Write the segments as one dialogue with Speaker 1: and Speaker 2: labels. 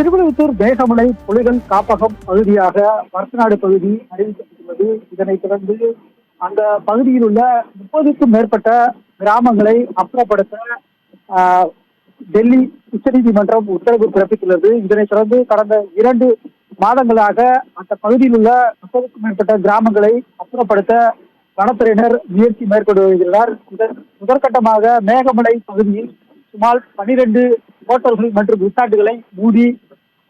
Speaker 1: திருவிழுத்தூர் மேகமலை புலிகள் காப்பகம் பகுதியாக வருசநாடு பகுதி அறிவிக்கப்பட்டுள்ளது. இதனைத் தொடர்ந்து அந்த பகுதியில் உள்ள 30க்கும் மேற்பட்ட கிராமங்களை அப்புறப்படுத்த டெல்லி உச்சநீதிமன்றம் உத்தரவு பிறப்பித்துள்ளது. இதனைத் தொடர்ந்து கடந்த 2 மாதங்களாக அந்த பகுதியில் உள்ள 30க்கும் மேற்பட்ட கிராமங்களை அப்புறப்படுத்த வனத்துறையினர் முயற்சி மேற்கொண்டு வருகிறார். முதற்கட்டமாக மேகமலை பகுதியில் சுமார் 12 ஹோட்டல்கள் மற்றும் ரிசார்ட்டுகளை மூடி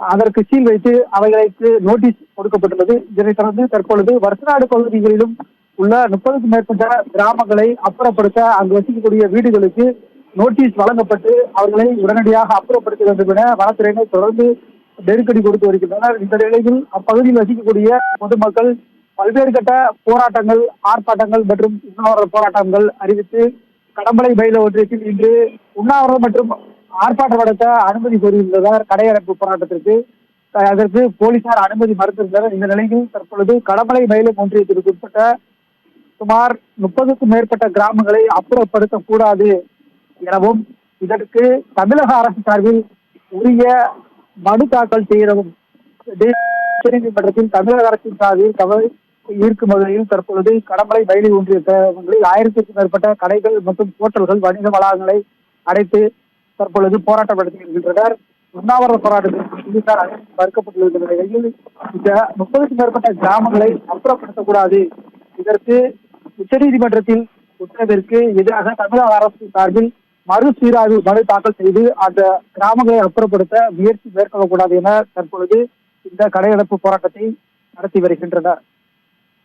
Speaker 1: அதற்கு சீல் வைத்து அவைகளுக்கு நோட்டீஸ் கொடுக்கப்பட்டுள்ளது. இதனைத் தொடர்ந்து தற்பொழுது வருசநாடு பகுதிகளிலும் உள்ள 30க்கும் மேற்பட்ட கிராமங்களை அப்புறப்படுத்த அங்கு வசிக்கக்கூடிய வீடுகளுக்கு நோட்டீஸ் வழங்கப்பட்டு அவர்களை உடனடியாக அப்புறப்படுத்த வேண்டும் என வனத்துறையினர் தொடர்ந்து நெருக்கடி கொடுத்து வருகின்றனர். இந்த நிலையில் அப்பகுதியில் வசிக்கக்கூடிய பொதுமக்கள் பல்வேறு கட்ட போராட்டங்கள், ஆர்ப்பாட்டங்கள் மற்றும் உண்ணாவிரத போராட்டங்கள் அறிவித்து கடம்பளை மயில ஒன்றியத்தில் இன்று உண்ணாவிரதம் மற்றும் ஆர்ப்பாட்டம் நடத்த அனுமதி கோரியிருந்தனர். கடையடைப்பு போராட்டத்திற்கு அதற்கு போலீசார் அனுமதி மறுத்திருந்தனர். இந்த நிலையில் தற்பொழுது கடம்பளை மயிலம் ஒன்றியத்திற்கு உட்பட்ட சுமார் 30க்கும் மேற்பட்ட கிராமங்களை அப்புறப்படுத்தக்கூடாது எனவும் இதற்கு தமிழக அரசு சார்பில் உரிய மனு தாக்கல் செய்யவும் உச்சநீதிமன்றத்தில் தமிழக அரசின் சார்பில் ஈர்க்கும் வகையில் தற்பொழுது கடம்பளை மயிலை ஒன்றியங்களில் 1000க்கும் மேற்பட்ட கடைகள் மற்றும் ஹோட்டல்கள், வணிக வளாகங்களை அடைத்து தற்பொழுது போராட்டம் நடத்தி வருகின்றனர். உண்ணாவிரத போராட்டத்தில் போலீசார் அனுமதி மறுக்கப்பட்டுள்ள நிலையில் இந்த 30க்கும் மேற்பட்ட கிராமங்களை அப்புறப்படுத்தக்கூடாது, இதற்கு உச்சநீதிமன்றத்தில் உத்தரவிற்கு எதிராக தமிழக அரசு சார்பில் மறுசீராய்வு மனு தாக்கல் செய்து அந்த கிராமங்களை அப்புறப்படுத்த முயற்சி மேற்கொள்ளக்கூடாது என தற்பொழுது இந்த கடையடைப்பு போராட்டத்தை நடத்தி வருகின்றனர்.